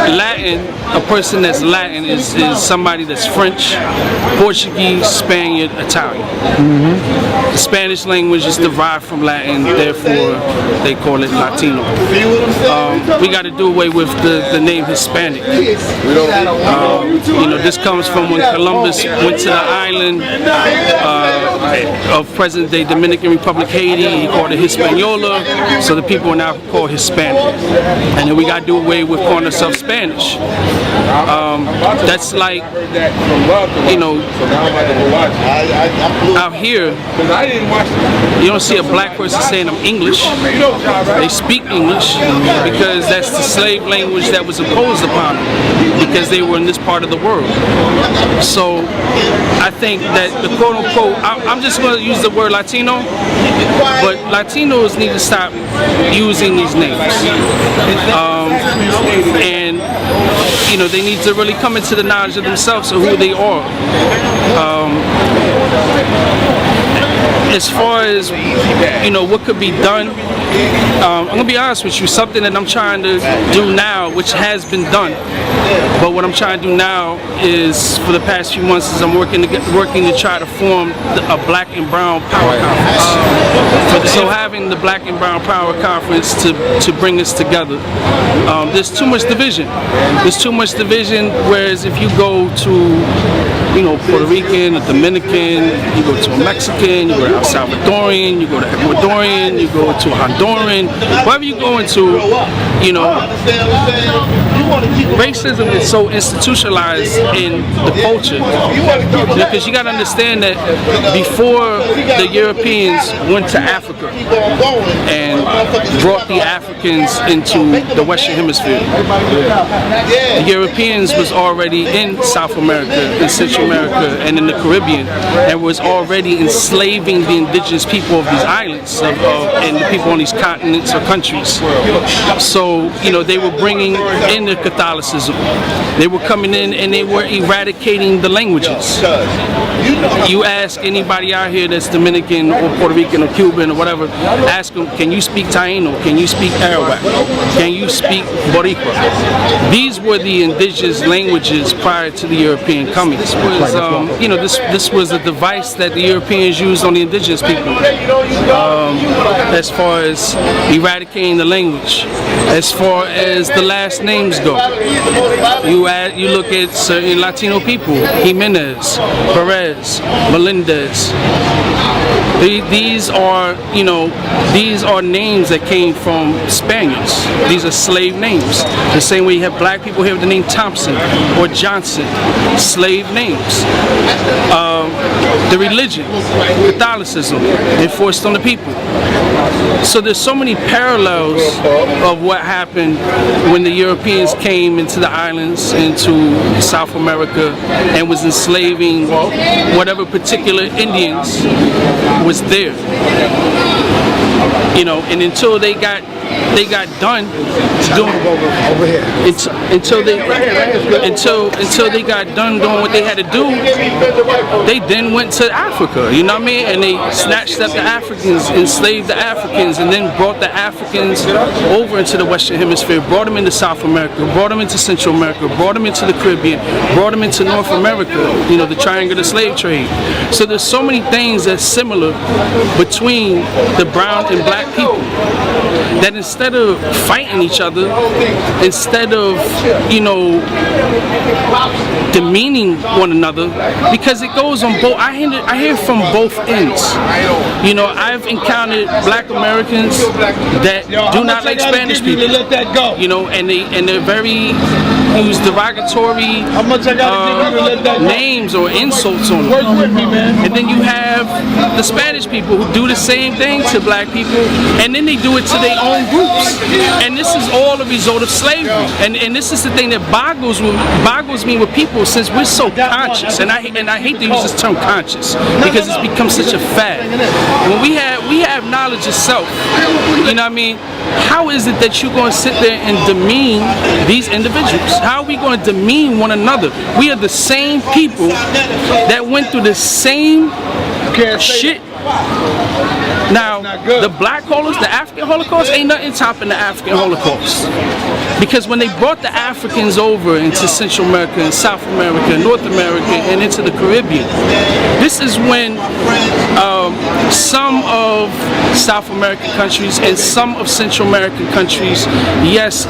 Latin, a person that's Latin is somebody that's French, Portuguese, Spaniard, Italian. The Spanish language is derived from Latin, therefore they call it Latino. We got to do away with the name Hispanic. This comes from when Columbus went to the island of present-day Dominican Republic, Haiti. He called it Hispaniola, so the people are now called Hispanic. And then we got to do away with calling ourselves Spanish. That's like, out here, you don't see a black person saying I'm English. They speak English because that's the slave language that was imposed upon them because they were in this part of the world. So I think that the quote-unquote, I'm just going to use the word Latino, but Latinos need to stop using these names. And they need to really come into the knowledge of themselves of who they are. As far as what could be done, I'm gonna be honest with you. Something that I'm trying to do now, which has been done, but what I'm trying to do now is, for the past few months, is I'm working to try to form a Black and Brown Power Conference. So having the Black and Brown Power Conference to bring us together. There's too much division. There's too much division. Whereas if you go to Puerto Rican, a Dominican, you go to a Mexican, you go to El Salvadorian, you go to Ecuadorian, you go to a Honduran, wherever you go into, racism is so institutionalized in the culture, because you got to understand that before the Europeans went to Africa and brought the Africans into the Western Hemisphere, the Europeans was already in South America, in Central America, and in the Caribbean, and was already enslaving the indigenous people of these islands and the people on these continents or countries. So they were bringing in the Catholicism. They were coming in and they were eradicating the languages. You ask anybody out here that's Dominican or Puerto Rican or Cuban or whatever, ask them, can you speak Taino? Can you speak Arawak? Can you speak Boricua? These were the indigenous languages prior to the European coming. This was a device that the Europeans used on the indigenous people, as far as eradicating the language. As far as the last names go, you look at certain Latino people, Jimenez, Perez, Melendez. These are names that came from Spaniards. These are slave names. The same way you have black people here with the name Thompson or Johnson, slave names. The religion, Catholicism, enforced on the people. So there's so many parallels of what happened when the Europeans came into the islands, into South America, and was enslaving whatever particular Indians was there. And until they got done doing until they got done doing what they had to do, they then went to Africa, you know what I mean? And they snatched up the Africans, enslaved the Africans, and then brought the Africans over into the Western Hemisphere, brought them into South America, brought them into Central America, brought them into the Caribbean, brought them into North America, the triangular slave trade. So there's so many things that's similar between the brown and black people, that instead of fighting each other, instead of demeaning one another, because it goes on both. I hear from both ends. I've encountered black Americans that do not like Spanish people. And they're very use derogatory names or insults on them. And then you have the Spanish people who do the same thing to black people, and then they do it to their own groups. And this is all a result of slavery. And this is the thing that boggles me with people, since we're so conscious. And I hate to use this term conscious, because it's become such a fad. When we have knowledge of self, you know what I mean? How is it that you're going to sit there and demean these individuals? How are we going to demean one another? We are the same people that went through the same shit Now, the black Holocaust, the African Holocaust, ain't nothing topping the African Holocaust. Because when they brought the Africans over into Central America and South America and North America and into the Caribbean, this is when some of South American countries and some of Central American countries, yes,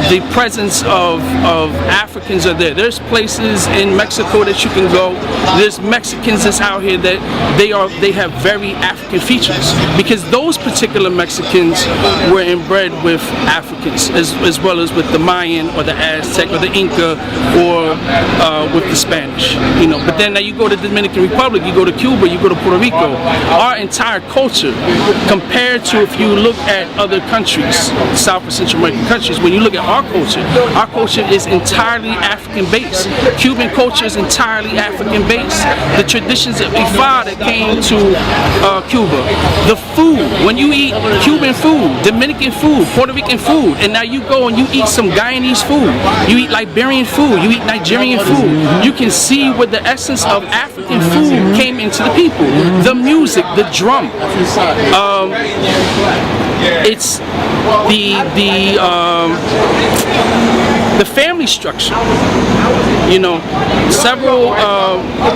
the presence of Africans are there. There's places in Mexico that you can go. There's Mexicans that's out here that they have very African features, because those particular Mexicans were inbred with Africans as well as with the Mayan or the Aztec or the Inca or with the Spanish, you know. But then now you go to the Dominican Republic, you go to Cuba, you go to Puerto Rico. Our entire culture, compared to if you look at other countries, South and Central American countries, when you look at our culture is entirely African based. Cuban culture is entirely African based. The traditions of Ifa that came to Cuba, the food, when you eat Cuban food, Dominican food, Puerto Rican food, and now you go and you eat some Guyanese food, you eat Liberian food, you eat Nigerian food, you can see where the essence of African food came into the people. The music, the drum, it's the family structure. You know, several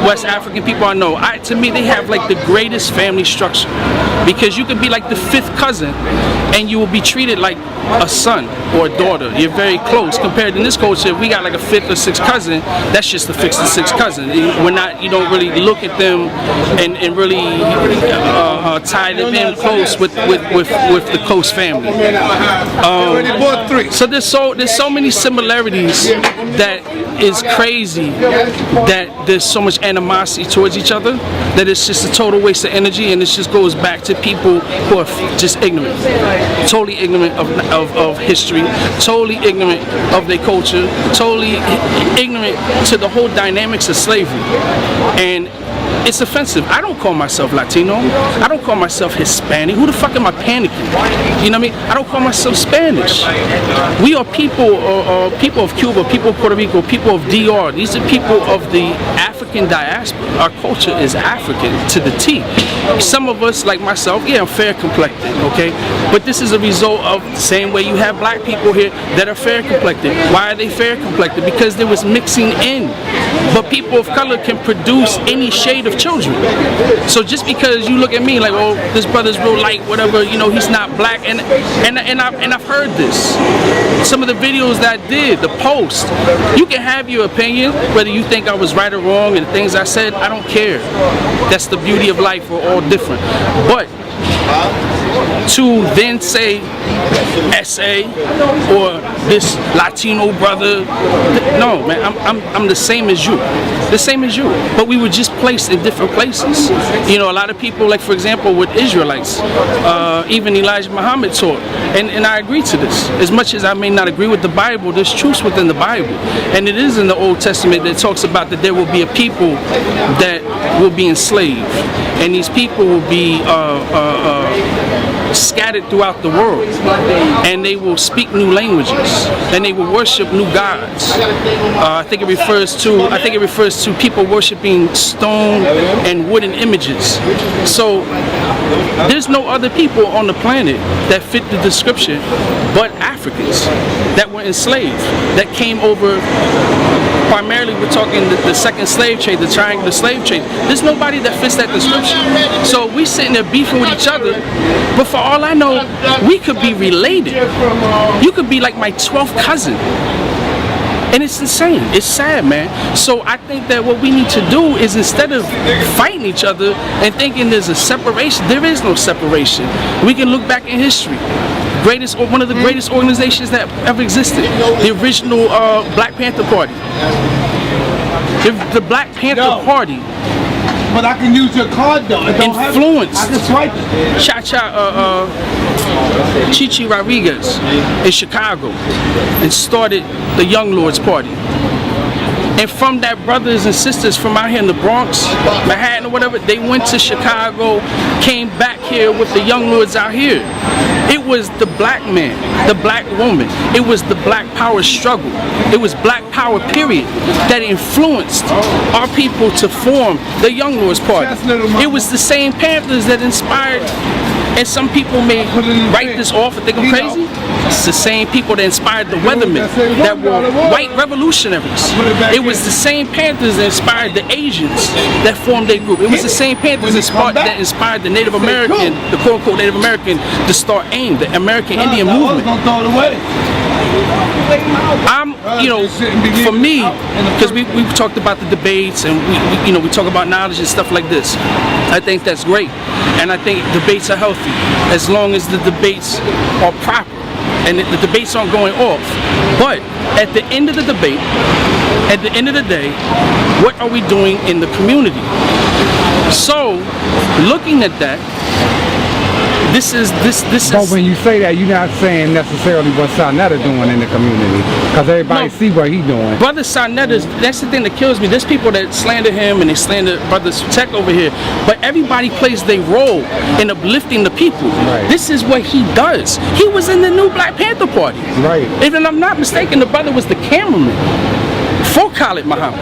West African people I know, to me they have like the greatest family structure, because you could be like the 5th cousin and you will be treated like a son or a daughter. You're very close. Compared in this culture, if we got like a 5th or 6th cousin, that's just the 5th or 6th cousin. You don't really look at them and really tie them in close with the close family. So there's so many similarities that is crazy, that there's so much animosity towards each other, that it's just a total waste of energy, and it just goes back to people who are just ignorant, totally ignorant of history, totally ignorant of their culture, totally ignorant to the whole dynamics of slavery. And it's offensive. I don't call myself Latino. I don't call myself Hispanic. Who the fuck am I panicking? You know what I mean? I don't call myself Spanish. We are people of Cuba, people of Puerto Rico, people of DR. These are people of the African diaspora. Our culture is African to the T. Some of us, like myself, yeah, I'm fair complected, okay? But this is a result of the same way you have black people here that are fair complected. Why are they fair complected? Because there was mixing in. But people of color can produce any shade of children. So just because you look at me like, oh, this brother's real light, whatever, you know, he's not black, and I've heard this. Some of the videos that I did, the post, you can have your opinion, whether you think I was right or wrong, and the things I said, I don't care. That's the beauty of life. We're all different. But to then say SA or this Latino brother, no, man, I'm the same as you, but we were just placed in different places. You know, a lot of people, like for example with Israelites, even Elijah Muhammad taught, and I agree to this. As much as I may not agree with the Bible, there's truths within the Bible, and it is in the Old Testament that talks about that there will be a people that will be enslaved, and these people will be scattered throughout the world, and they will speak new languages, and they will worship new gods. I think it refers to people worshiping stone and wooden images. So there's no other people on the planet that fit the description but Africans that were enslaved, that came over. Primarily, we're talking the second slave trade, the triangular slave trade. There's nobody that fits that description. So we sitting there beefing with each other, but for all I know, we could be related. You could be like my 12th cousin. And it's insane. It's sad, man. So I think that what we need to do is, instead of fighting each other and thinking there's a separation, there is no separation. We can look back in history. One of the greatest organizations that ever existed. The original Black Panther Party. The Black Panther Party. But I can use your card though. Influenced. I can swipe it. Chichi Rodriguez in Chicago, and started the Young Lords Party. And from that, brothers and sisters from out here in the Bronx, Manhattan or whatever, they went to Chicago, came back here with the Young Lords out here. It was the black man, the black woman. It was the black power struggle. It was black power, period, that influenced our people to form the Young Lords Party. It was the same Panthers that inspired And some people may write this off and think I'm crazy. It's the same people that inspired the Weathermen, that were white revolutionaries. It was the same Panthers that inspired the Asians that formed their group. It was the same Panthers that inspired the Native American, the quote-unquote Native American, to start AIM, the American Indian movement. For me, because we've talked about the debates and we talk about knowledge and stuff like this. I think that's great, and I think debates are healthy as long as the debates are proper and the debates aren't going off. But at the end of the debate, at the end of the day, what are we doing in the community? So, looking at that, this is. But when you say that, you're not saying necessarily what Sarnetta doing in the community, because everybody see what he's doing. Brother Sarnetta, that's the thing that kills me. There's people that slander him and they slander Brother Tech over here, but everybody plays their role in uplifting the people. Right. This is what he does. He was in the new Black Panther Party. Right. If I'm not mistaken, the brother was the cameraman for Khalid Muhammad.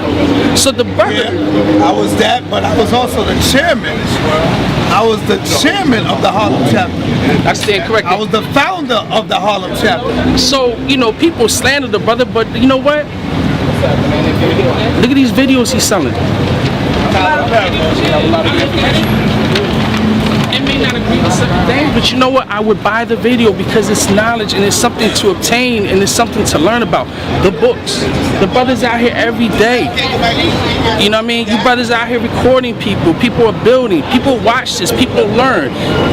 So the brother... Yeah, I was that, but I was also the chairman. I was the chairman of the Harlem chapter. I stand corrected. I was the founder of the Harlem chapter. So, people slander the brother, but you know what? Look at these videos he's selling. It may not agree with certain things, but you know what? I would buy the video because it's knowledge and it's something to obtain and it's something to learn about. The books. The brothers out here every day. You know what I mean? You brothers out here recording people. People are building. People watch this. People learn.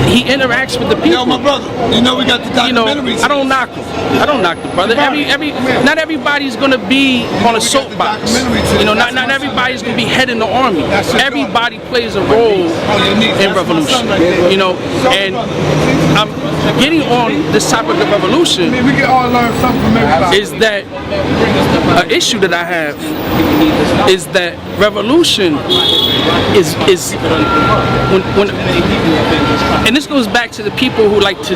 He interacts with the people. Yo, my brother, we got the documentaries. I don't knock him. I don't knock the brother. Not everybody's gonna be on a soapbox. Not everybody's gonna be head in the army. Everybody plays a role in revolution. And I'm getting on this topic of revolution. We can all learn something from everybody. Is that an issue that I have? Is that revolution is when and this goes back to the people who like to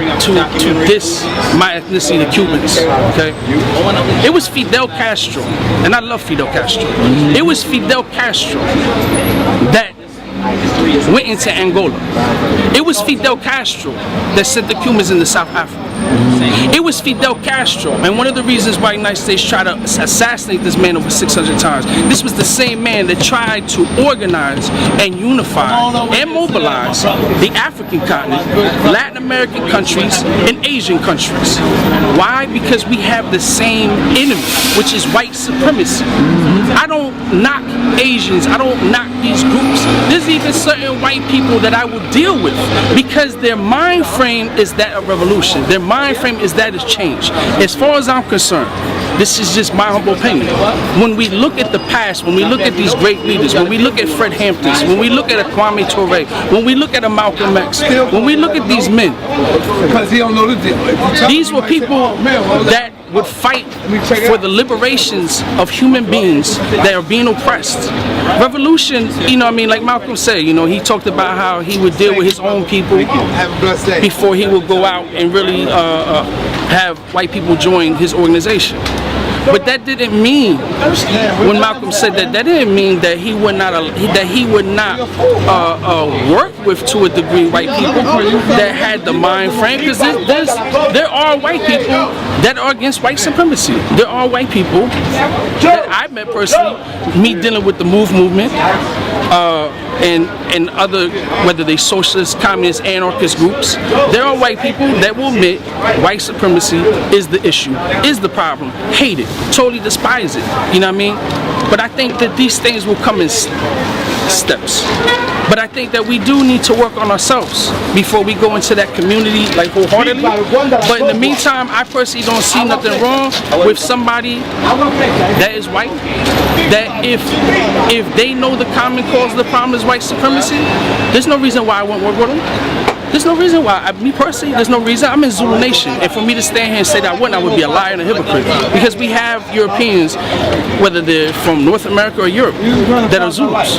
diss my ethnicity, the Cubans. Okay, it was Fidel Castro, and I love Fidel Castro. It was Fidel Castro that went into Angola. It was Fidel Castro that sent the Cubans into South Africa. It was Fidel Castro, and one of the reasons why the United States tried to assassinate this man over 600 times, this was the same man that tried to organize and unify and mobilize the African continent, Latin American countries, and Asian countries. Why? Because we have the same enemy, which is white supremacy. I don't knock Asians, I don't knock these groups. There's even certain white people that I will deal with because their mind frame is that of revolution. Their mind frame is that it's change. As far as I'm concerned, this is just my humble opinion. When we look at the past, when we look at these great leaders, when we look at Fred Hampton, when we look at a Kwame Ture, when we look at a Malcolm X, when we look at these men, because he don't know the deal. These were people that would fight for the liberations of human beings that are being oppressed. Revolution, like Malcolm said, he talked about how he would deal with his own people before he would go out and really have white people join his organization. But that didn't mean, when Malcolm said that, that didn't mean that he would not work with, to a degree, white people that had the mind frame. Because there are white people that are against white supremacy. There are white people that I met personally, me dealing with the MOVE movement, and other, whether they socialist, communist, anarchist groups. There are white people that will admit white supremacy is the issue, is the problem, hate it, totally despise it. You know what I mean? But I think that these things will come in steps. But I think that we do need to work on ourselves before we go into that community wholeheartedly. But in the meantime, I personally don't see nothing wrong with somebody that is white, that if they know the common cause of the problem is white supremacy, there's no reason why I won't work with them. There's no reason why. Me personally, there's no reason. I'm in Zulu Nation, and for me to stand here and say that I wouldn't, I would be a liar and a hypocrite. Because we have Europeans, whether they're from North America or Europe, that are Zulus,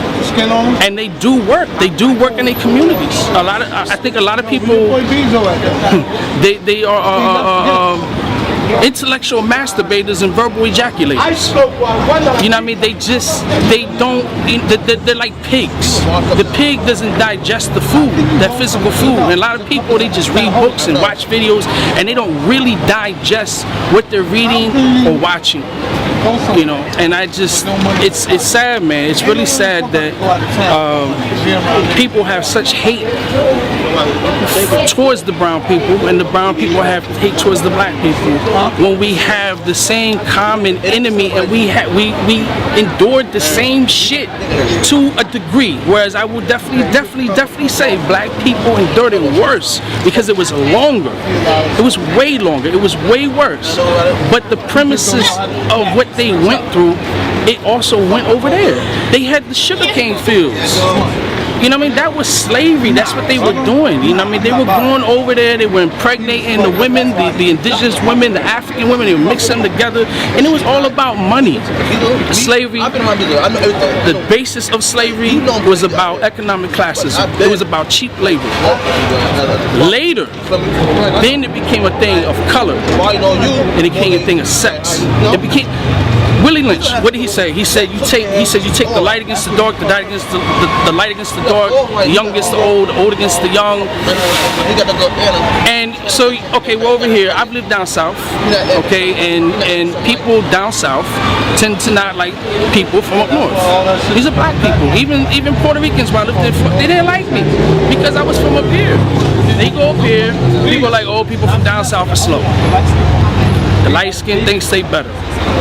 and they do work. They do work in their communities. I think a lot of people, they are. intellectual masturbators and verbal ejaculators. You know what I mean? They don't, they're like pigs. The pig doesn't digest the food, that physical food. And a lot of people, they just read books and watch videos, and they don't really digest what they're reading or watching. You know, and it's sad, man. It's really sad that people have such hate towards the brown people, and the brown people have hate towards the black people, when we have the same common enemy, and we endured the same shit to a degree. Whereas I would definitely say black people endured it worse because it was longer. It was way longer. It was way worse. But the premises of what they went through, it also went over there. They had the sugarcane fields. You know what I mean? That was slavery. That's what they were doing. You know what I mean? They were going over there. They were impregnating the women, the indigenous women, the African women. They were mixing them together. And it was all about money. Slavery, the basis of slavery was about economic classism. It was about cheap labor. Later, then it became a thing of color. And it became a thing of sex. It became... Willie Lynch, what did he say? He said you take the light against the dark, the light against the light against the dark, the young against the old against the young. And so, okay, we're over here. I've lived down south, okay, and people down south tend to not like people from up north. These are black people. Even Puerto Ricans, when I lived there, they didn't like me because I was from up here. They go up here, people are like, oh, people from down south are slow. The light skin thinks they better.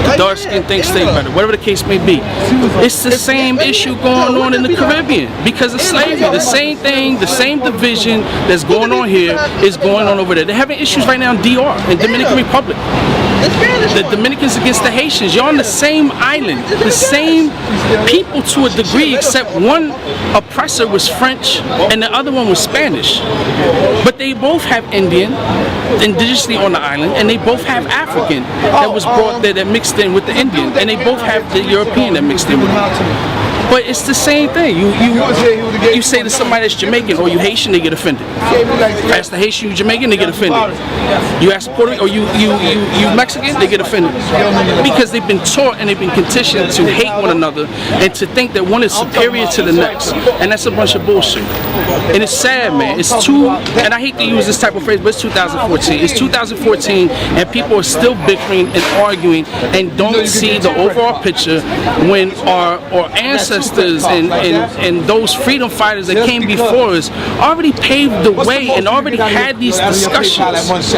The dark skin thinks they better. Whatever the case may be. It's the same issue going on in the Caribbean because of slavery. The same thing, the same division that's going on here is going on over there. They're having issues right now in DR, in Dominican Republic. The Dominicans against the Haitians. You're on the same island, the same people to a degree, except one oppressor was French and the other one was Spanish. But they both have Indian, indigenously on the island, and they both have African that was brought there that mixed in with the Indian, and they both have the European that mixed in with them. But it's the same thing. You say to somebody that's Jamaican or you Haitian, they get offended. Ask the Haitian, you Jamaican, they get offended. You ask Puerto Rican or you Mexican, they get offended. Because they've been taught and they've been conditioned to hate one another and to think that one is superior to the next. And that's a bunch of bullshit. And it's sad, man. And I hate to use this type of phrase, but it's 2014. It's 2014 and people are still bickering and arguing and don't see the overall picture when our ancestors and those freedom fighters that came before us already paved the way and already had these discussions.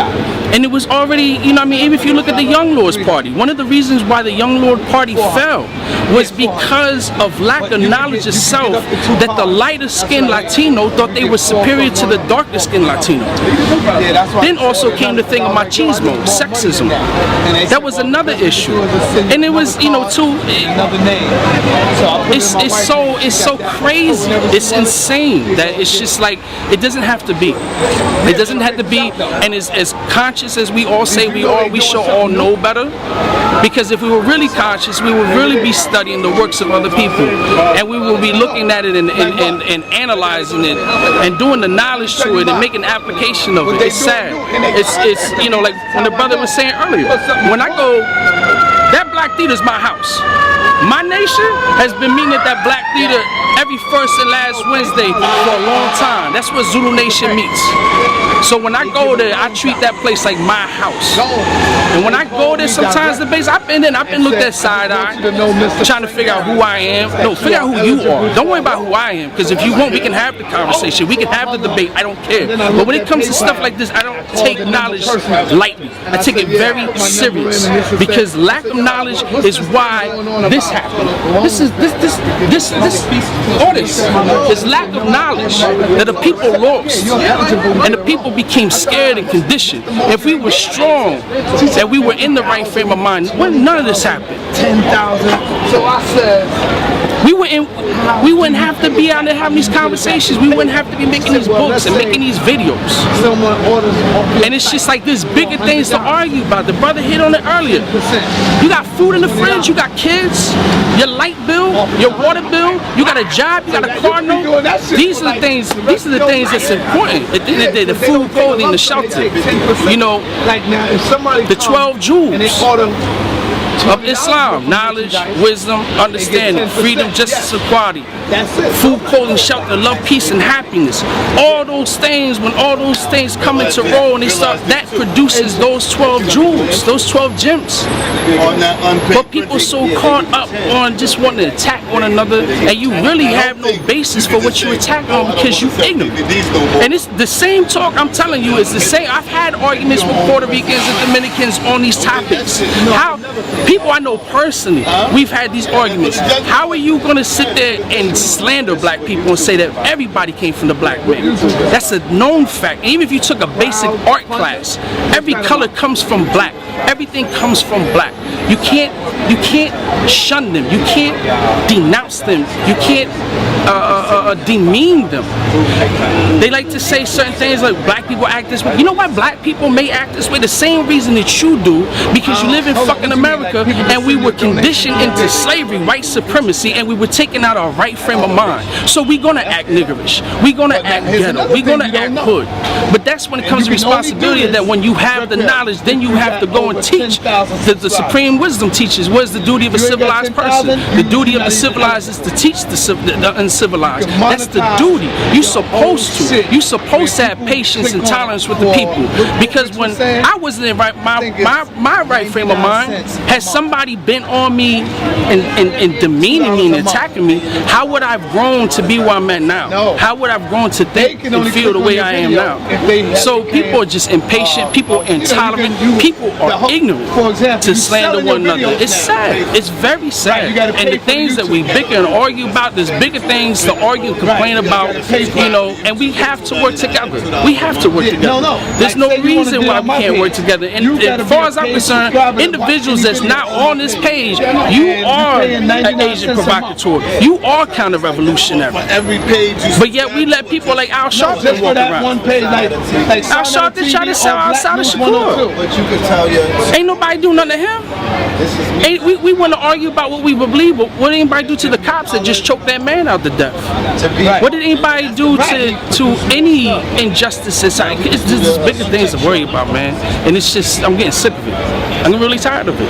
And it was already, you know what I mean, even if you look at the Young Lords Party, one of the reasons why the Young Lord Party fell was because of lack of knowledge of self, that the lighter skinned Latino thought they were superior to the darker skinned Latino. Then also came the thing of machismo, sexism. That was another issue. And it was, you know, too, it's so crazy. It's insane that it's just like, it doesn't have to be. It doesn't have to be, and as conscious as we all say we are, we should all know better. Because if we were really conscious, we would really be studying the works of other people. And we will be looking at it and analyzing it and doing the knowledge to it and making application of it. It's sad. It's you know, like when the brother was saying earlier, when I go, that Black Theater is my house. My nation has been meeting at that Black Theater every first and last Wednesday for a long time. That's where Zulu Nation meets. So when I go there, I treat that place like my house. And when I go there, sometimes the base, I've been looked at side eye, trying to figure out who I am. No, figure out who you are. Don't worry about who I am, because if you want, we can have the conversation. We can have the debate. I don't care. But when it comes to stuff like this, I don't take knowledge lightly. I take it very serious, because lack of knowledge is why this happened. This lack of knowledge that the people lost, and the people became scared and conditioned. If we were strong, that we were in the right frame of mind, none of this happened. 10,000. So I said, we wouldn't have to be out there having these conversations. We wouldn't have to be making these books and making these videos. And it's just like there's bigger things to argue about. The brother hit on it earlier. You got food in the fridge, you got kids, your light bill, your water bill, you got a job, you got a car note. These are the things that's important. At the end of the day, the food, clothing, the shelter. You know, the 12 jewels of Islam: knowledge, wisdom, understanding, freedom, justice, equality, food, clothing, shelter, love, peace, and happiness. All those things, when all those things come into role and they start, that produces those 12 jewels, those 12 gems. But people so caught up on just wanting to attack one another, and you really have no basis for what you attack on because you ignorant. And it's the same talk I'm telling you is the same. I've had arguments with Puerto Ricans and Dominicans on these topics. How people I know personally, we've had these arguments. How are you going to sit there and slander black people and say that everybody came from the black man? That's a known fact. Even if you took a basic art class, every color comes from black. Everything comes from black. You can't shun them. You can't denounce them. You can't demean them. They like to say certain things like black people act this way. You know why black people may act this way? The same reason that you do, because you live in fucking America and we were conditioned into slavery, white supremacy, and we were taken out our right frame of mind. So we're gonna act niggerish. We're gonna act ghetto. We're gonna act hood. But that's when it comes to responsibility, that when you have the knowledge, then you have to go and teach. The supreme wisdom teaches what is the duty of a civilized person. The duty of the civilized is to teach the uncivilized. That's the duty. You're supposed to have patience and tolerance with the people. Because when I wasn't in my right frame of mind, has somebody been on me and demeaning me and attacking me, how would I have grown to be where I'm at now? How would I have grown to think and feel the way I am now? So people are just impatient, people are intolerant, people are ignorant to slander one another. It's sad. It's very sad. And the things that we bicker and argue about, there's bigger things to argue and complain about, you know, and we have to work together. We have to work together. There's no reason why we can't work together. And as far as I'm concerned, individuals that's not on this page, you are an Asian provocateur. You are counter-revolutionary. But yet we let people like Al Sharpton walk around. Al Sharpton tried to sell outside of Shakur. Ain't nobody do nothing to him. We want to argue about what we believe, but what did anybody do to the cops that just choked that man out to death? What did anybody do to any injustices? It's just bigger things to worry about, man. And it's just, I'm getting sick of it. I'm really tired of it.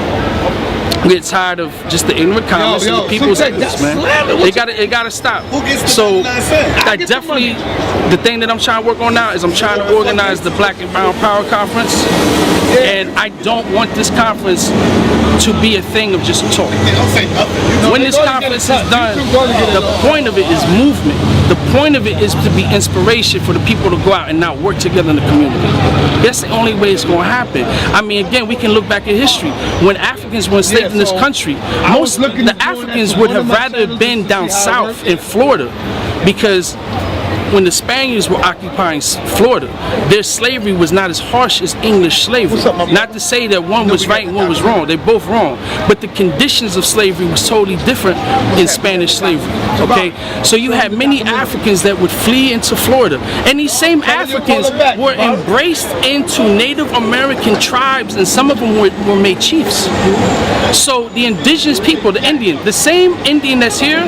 I get tired of just the ignorant comments and the people's ignorance, man. It gotta stop. So I definitely, the thing that I'm trying to work on now is I'm trying to organize the Black and Brown Power Conference, and I don't want this conference to be a thing of just talk. When this conference is done, the point of it is movement. The point of it is to be inspiration for the people to go out and now work together in the community. That's the only way it's going to happen. I mean, again, we can look back at history. When Africans were enslaved in this country, most of the Africans would have rather been down south in Florida, because when the Spaniards were occupying Florida, their slavery was not as harsh as English slavery. Not to say that one was right and one was wrong, they're both wrong. But the conditions of slavery was totally different in Spanish slavery, okay? So you had many Africans that would flee into Florida. And these same Africans were embraced into Native American tribes, and some of them were made chiefs. So the indigenous people, the Indian, the same Indian that's here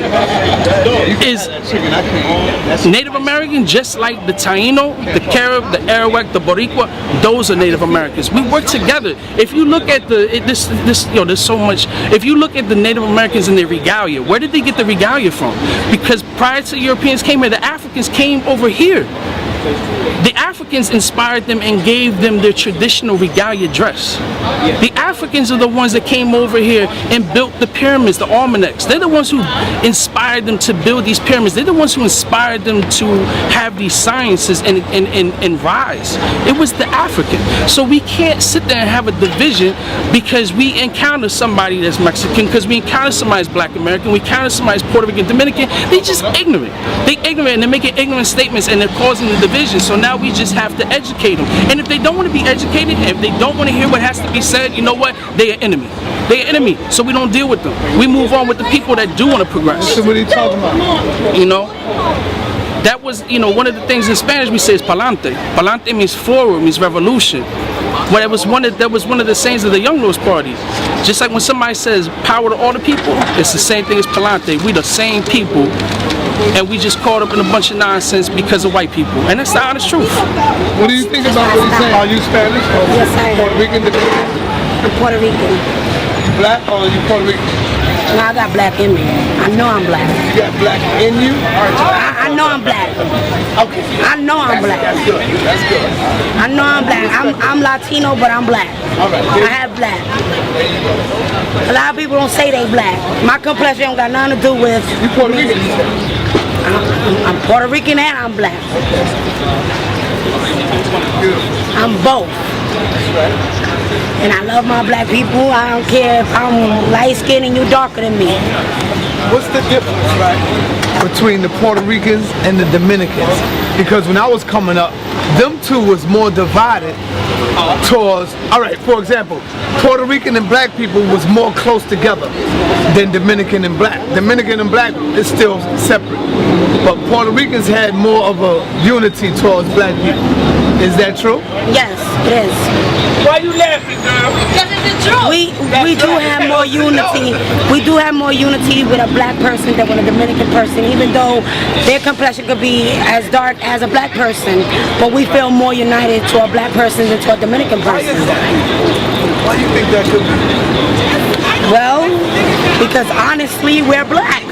is Native American, just like the Taino, the Carib, the Arawak, the Boricua. Those are Native Americans. We work together. If you look at there's so much. If you look at the Native Americans and their regalia, where did they get the regalia from? Because prior to Europeans came here, the Africans came over here. The Africans inspired them and gave them their traditional regalia dress. The Africans are the ones that came over here and built the pyramids, the almanacs. They're the ones who inspired them to build these pyramids. They're the ones who inspired them to have these sciences and rise. It was the African. So we can't sit there and have a division because we encounter somebody that's Mexican, because we encounter somebody that's Black American, we encounter somebody that's Puerto Rican, Dominican. They're just ignorant. They're ignorant and they're making ignorant statements and they're causing the division. So now we just just have to educate them. And if they don't want to be educated, if they don't want to hear what has to be said, you know what? They're an enemy. They're an enemy. So we don't deal with them. We move on with the people that do want to progress. So what are you talking about? You know? That was, you know, one of the things in Spanish we say is palante. Palante means forward, means revolution. But that was one of the sayings of the Young Lords Party. Just like when somebody says power to all the people, it's the same thing as palante. We the same people, and we just caught up in a bunch of nonsense because of white people, and that's the honest truth. What do you think about what he's saying? Are you Spanish or Yes, I am. Puerto Rican? I'm Puerto Rican. Black or are you Puerto Rican? No, I got black in me. I know I'm black. You got black in you? I know I'm black. Okay. I know I'm black. That's good. That's good. I know I'm black. I'm Latino, but I'm black. All right. I have black. A lot of people don't say they black. My complexion don't got nothing to do with You Puerto Rican? I'm Puerto Rican and I'm black. I'm both. And I love my black people. I don't care if I'm light skinned and you darker than me. What's the difference, right, between the Puerto Ricans and the Dominicans? Because when I was coming up, them two was more divided towards, all right, for example, Puerto Rican and black people was more close together than Dominican and black. Dominican and black is still separate. But Puerto Ricans had more of a unity towards black people. Is that true? Yes, it is. Why you laughing, girl? Because it's the truth. We do have more unity. We do have more unity with a black person than with a Dominican person, even though their complexion could be as dark as a black person, but we feel more united to a black person than to a Dominican person. Why do you think that could be? Well, because honestly, we're black.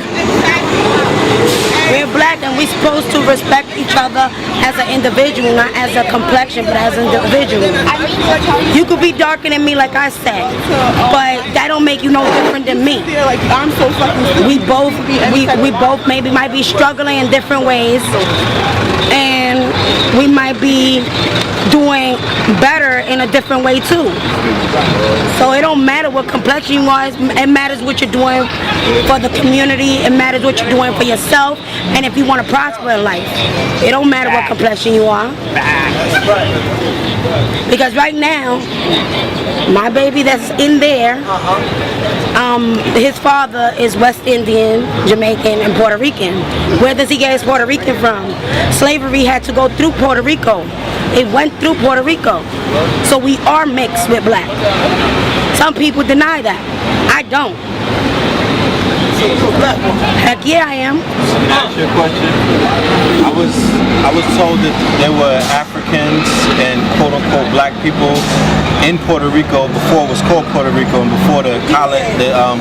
We're black and we're supposed to respect each other as an individual, not as a complexion, but as an individual. You could be darker than me, like I said, but that don't make you no different than me. We both maybe might be struggling in different ways, and we might be doing better in a different way too. So it don't matter what complexion you are, it matters what you're doing for the community, it matters what you're doing for yourself, and if you want to prosper in life. It don't matter what complexion you are. Because right now, my baby that's in there, his father is West Indian, Jamaican, and Puerto Rican. Where does he get his Puerto Rican from? Slavery had to go through Puerto Rico. It went through Puerto Rico. So we are mixed with black. Some people deny that. I don't. Heck yeah, I am. Can I ask you a question? I was told that there were Africans and quote-unquote black people in Puerto Rico before it was called Puerto Rico and before the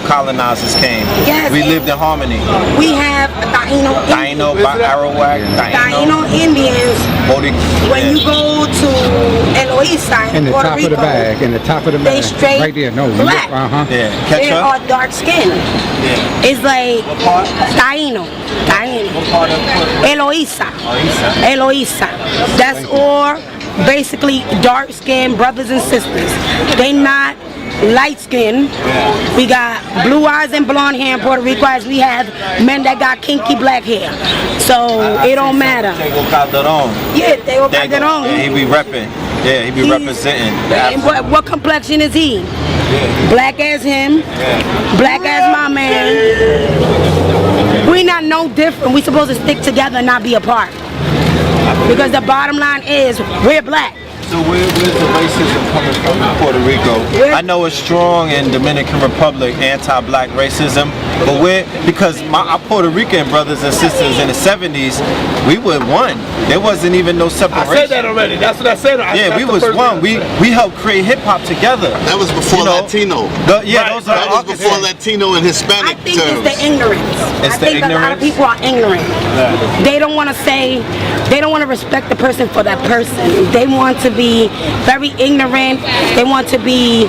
colonizers came. Yes. We lived in harmony. We have Taino Arawak, Taino Indians. When you go to Eloisa In in the Puerto top Rico, of the bag, in the top of the they bag. straight Right there, no. black. Yeah, They catch are up. dark skinned. Yeah. It's like What part? Taino. What part of Puerto Rico? Eloisa. That's all basically dark skinned brothers and sisters. They not light skinned. We got blue eyes and blonde hair in Puerto Rico, as we have men that got kinky black hair. So it don't matter. Tego Calderon. Yeah, they all got their own. Yeah, he be repping. Yeah, he be representing. And what complexion is he? Black as him, black as my man. We not no different. We supposed to stick together and not be apart. Because the bottom line is, we're black. So where's the racism coming from in Puerto Rico? I know it's strong in Dominican Republic, anti-black racism, but because our Puerto Rican brothers and sisters in the 70s, we were one. There wasn't even no separation. I said that already. That's what I said. Yeah, we was one. We helped create hip hop together. That was before Latino. Those are That was before Latino and I Hispanic think terms. it's the ignorance. I think a lot of people are ignorant. They don't want to say, they don't want to respect the person for that person. They want to be very ignorant. They want to be,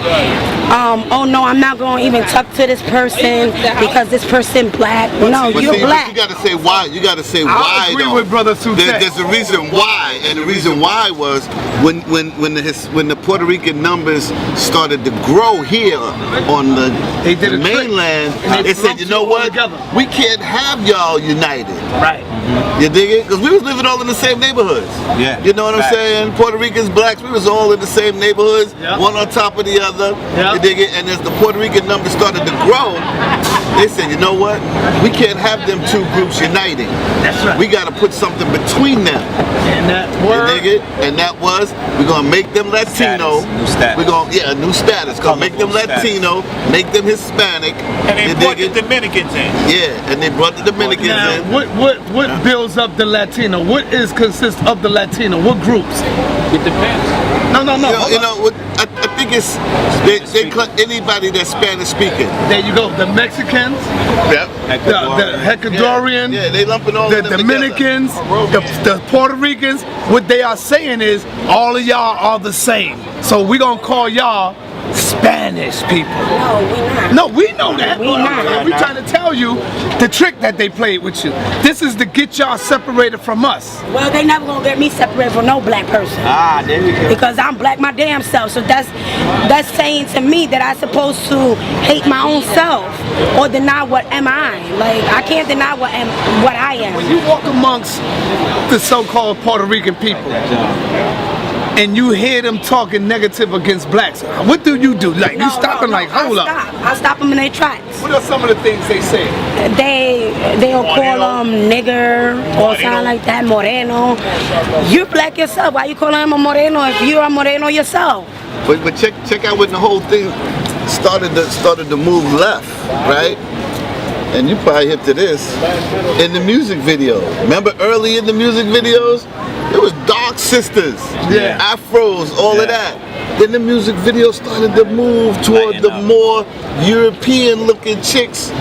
oh no, I'm not going to even talk to this person because this person black. No, But you're see, black. You got to say why. You got to say I why. agree though. with Brother Sutet. There's a reason why, And the reason why was when the Puerto Rican numbers started to grow here on the mainland, they said, you know what? We can't have y'all united. Right. You dig it? Because we was living all in the same neighborhoods. Yeah. You know what I'm saying? Puerto Ricans, blacks, we was all in the same neighborhoods, one on top of the other. You dig it? And as the Puerto Rican numbers started to grow, they said, you know what? We can't have them two groups uniting. That's right. We got to put something between them. And that word. You dig it? And that was, we're going to make them Latino. New status. We're going to, a new status. Going to make them Latino, make them Hispanic. And they brought the Dominicans in. Yeah, and they brought the Dominicans Now, in. what builds up the Latino? What consists of the Latino? What groups? It depends. No. You know, I think it's anybody that's Spanish speaking. There you go. The Mexicans, Yep. the Ecuadorian, Yeah, they lumping all the of them Dominicans, the Puerto Ricans. What they are saying is all of y'all are the same. So we're gonna call y'all Spanish people. No, we're not. No, we know that. We not. We're trying to tell you the trick that they played with you. This is to get y'all separated from us. Well, they never gonna get me separated from no black person. Ah, there we go. Because I'm black my damn self. So that's saying to me that I'm supposed to hate my own self or deny what am I. Like, I can't deny what I am. When you walk amongst the so-called Puerto Rican people and you hear them talking negative against blacks, what do? Like, you stop and like, hold up. I stop them in their tracks. What are some of the things they say? They'll call them nigger or something like that, moreno. You're black yourself. Why you calling him a moreno if you're a moreno yourself? But check out when the whole thing started to move left, right? And you probably hip to this in the music video. Remember early in the music videos, it was dark sisters, afros, all of that. Then the music video started to move toward the more European-looking chicks,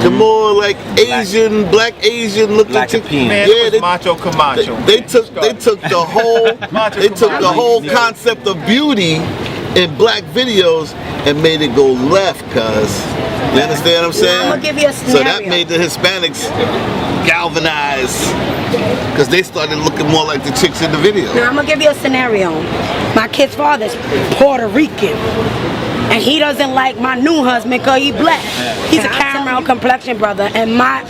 the more like Asian, black Asian-looking chicks. Man, Yeah, was Macho Camacho. they took the whole concept of beauty in black videos and made it go left, cuz. You understand what I'm saying? I'm gonna give you a So scenario. that made the Hispanics galvanize because they started looking more like the chicks in the video. Now I'm gonna give you a scenario. My kid's father's Puerto Rican, and he doesn't like my new husband because he's black. He's a caramel complexion brother, and but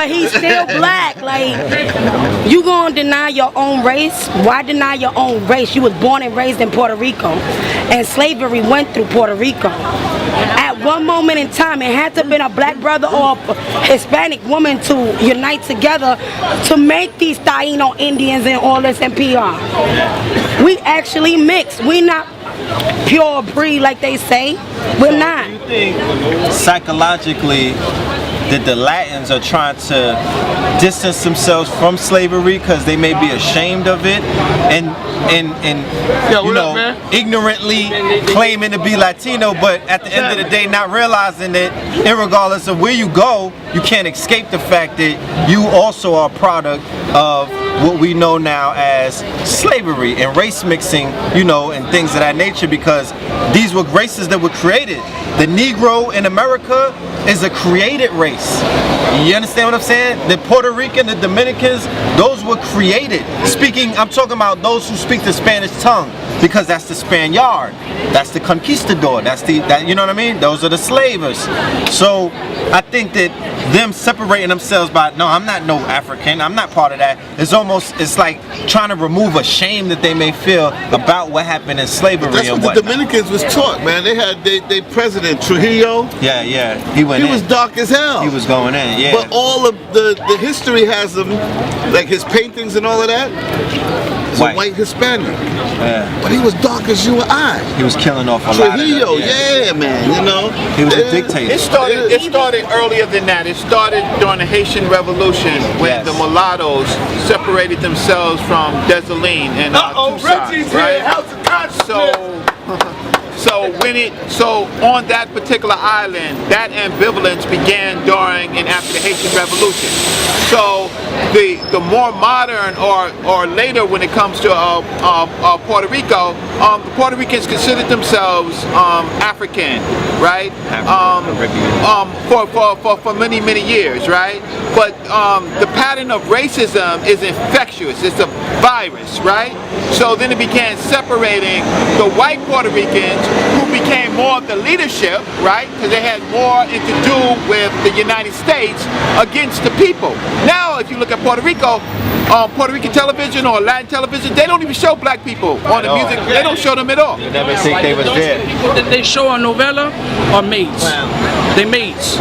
he's still black. Like, you gonna deny your own race? Why deny your own race? You was born and raised in Puerto Rico, and slavery went through Puerto Rico. At one moment in time, it had to have been a black brother or a Hispanic woman to unite together to make these Taino Indians and all this and PR. We actually mix. We not pure breed like they say. We're not. Do you think psychologically that the Latins are trying to distance themselves from slavery because they may be ashamed of it and you know, ignorantly claiming to be Latino, but at the end of the day not realizing that irregardless of where you go, you can't escape the fact that you also are a product of what we know now as slavery and race mixing, you know, and things of that nature, because these were races that were created. The Negro in America is a created race. You understand what I'm saying? The Puerto Rican, the Dominicans, those were created. I'm talking about those who speak the Spanish tongue, because that's the Spaniard, that's the conquistador, you know what I mean? Those are the slavers. So I think that them separating themselves by, no, I'm not no African, I'm not part of that. It's like trying to remove a shame that they may feel about what happened in slavery. That's and what the Dominicans was taught, man. They had their president Trujillo. Yeah, he went in. He was dark as hell. He was going in, yeah. But all of the history has him, like his paintings and all of that, is a white Hispanic. Yeah. But he was dark as you and I. He was killing off a lot of Trujillo, them. Yeah, man, you know. He was a dictator. It started earlier than that. It started during the Haitian Revolution when the mulattoes separated themselves from Dessalines and Toussaint, right? So on that particular island, that ambivalence began during and after the Haitian Revolution. So the more modern or later when it comes to Puerto Rico, the Puerto Ricans considered themselves African, right? For many years, right? but the pattern of racism is infectious. It's a virus, right? So then it began separating the white Puerto Ricans, who became more of the leadership, right? Because they had more to do with the United States against the people. Now, if you look at Puerto Rico, Puerto Rican television or Latin television, they don't even show black people on the music. They don't show them at all. You never think they was there. People that they show on novella are maids. They maids.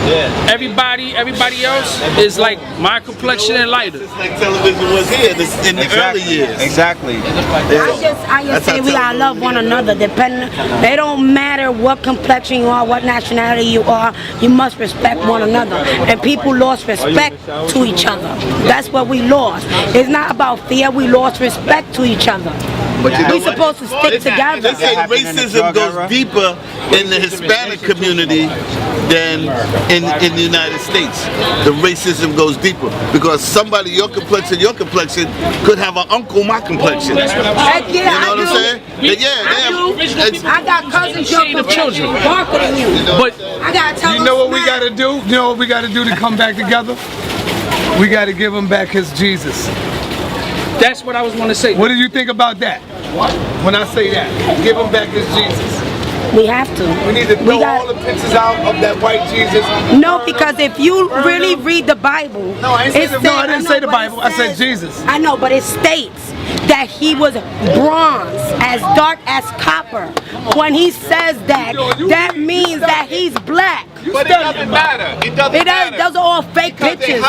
Yeah. Everybody else is like my complexion and lighter. It's like television was here in the early years. Exactly. I just say we gotta love one another. They don't matter what complexion you are, what nationality you are. You must respect one another. And people lost respect to each other. That's what we lost. It's not about fear. We lost respect to each other. But you know We're supposed to stick together. They say racism goes deeper in the Hispanic community than in the United States. The racism goes deeper because somebody your complexion could have an uncle my complexion. Heck yeah, You know what I'm saying? I got cousins your complexion darker than you. But I gotta tell You know what we gotta do? You know what we gotta do to come back together? We gotta give him back his Jesus. that's what I was going to say. What do you think about that? When I say that, give him back his Jesus. We have to. We need to throw all the pictures out of that white Jesus. No, because if you really read the Bible, No, I didn't say the Bible. I said Jesus. I know, but it states that he was bronze, as dark as copper. When he says that, that means that he's black. But it doesn't matter. It doesn't matter. Those are all fake Because pictures.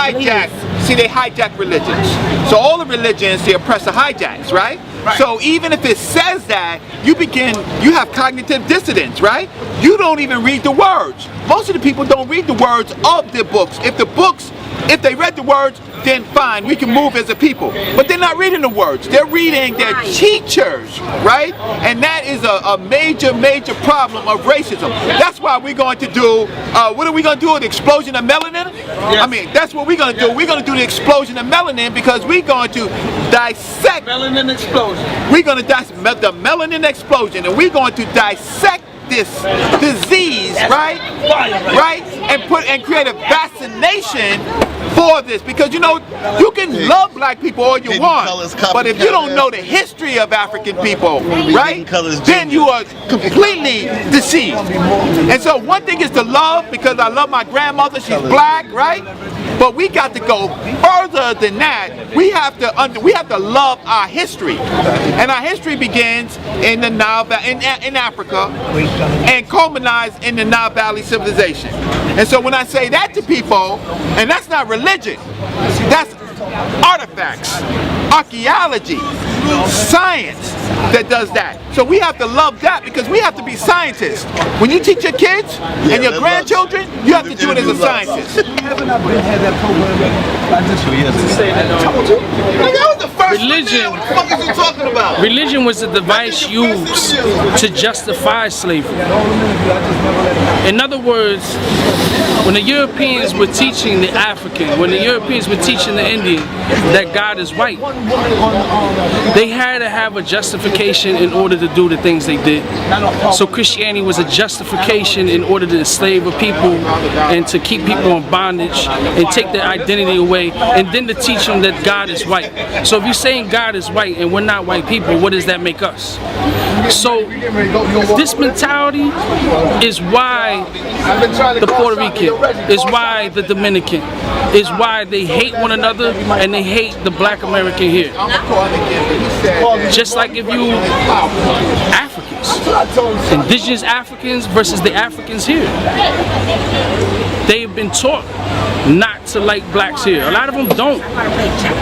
they hijack religions. So all the religions, the oppressor hijacks, right? So even if it says that, you have cognitive dissonance, right? You don't even read the words. Most of the people don't read the words of their books. If they read the words, then fine, we can move as a people. But they're not reading the words. They're reading their teachers, right? And that is a major, major problem of racism. That's why we're going to do, what are we going to do? The explosion of melanin? Yes. I mean, that's what we're going to do. We're going to do the explosion of melanin because we're going to dissect. Melanin explosion. We're going to dissect the melanin explosion, and we're going to dissect this disease, right? Right? And create a vaccination for this, because you know you can love black people all you want, but if you don't know the history of African people, right, then you are completely deceived. And so one thing is to love, because I love my grandmother, she's black, right? But we got to go further than that. We have to love our history, and our history begins in the Nile in Africa and culminates in the Nile Valley civilization. And so when I say that to people, and that's not religion, that's artifacts, archaeology, science that does that. So we have to love that, because we have to be scientists. When you teach your kids and your grandchildren, you have to do it as a scientist. Religion, what the fuck is you talking about? religion was a device used to justify slavery. In other words, when the Europeans were teaching the African, when the Europeans were teaching the Indian that God is white, they had to have a justification in order to do the things they did. So Christianity was a justification in order to enslave a people and to keep people in bondage and take their identity away, and then to teach them that God is white. So if you're saying God is white and we're not white people, what does that make us? So this mentality is why the Puerto Rican, is why the Dominican, is why they hate one another and they hate the black American here. Just like if you Africans, indigenous Africans versus the Africans here, they've been taught not to like blacks here. A lot of them don't.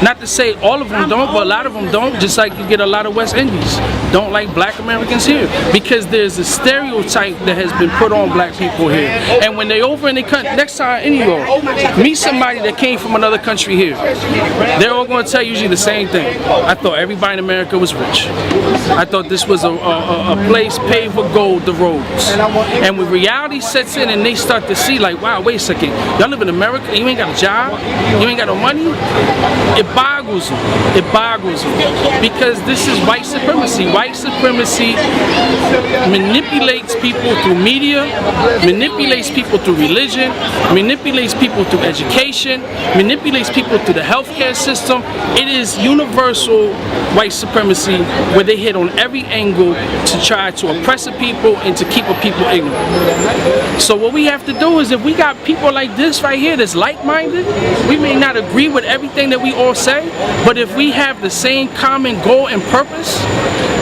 Not to say all of them don't, but a lot of them don't. Just like you get a lot of West Indies don't like black Americans here, because there's a stereotype that has been put on black people here. And when they over in the country, next time anywhere, meet somebody that came from another country here, they're all going to tell you usually the same thing. I thought everybody in America was rich. I thought this was a place paved with gold, the roads. And when reality sets in and they start to see like, wow, wait a second, y'all live in America. America, you ain't got a job, you ain't got no money, it boggles them. It boggles them. Because this is white supremacy. White supremacy manipulates people through media, manipulates people through religion, manipulates people through education, manipulates people through the healthcare system. It is universal white supremacy where they hit on every angle to try to oppress a people and to keep a people ignorant. So what we have to do is, if we got people like this right here that's like-minded, we may not agree with everything that we all say, but if we have the same common goal and purpose,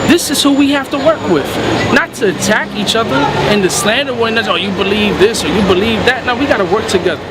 this is who we have to work with. Not to attack each other and to slander one another, oh, you believe this or you believe that. No, we got to work together.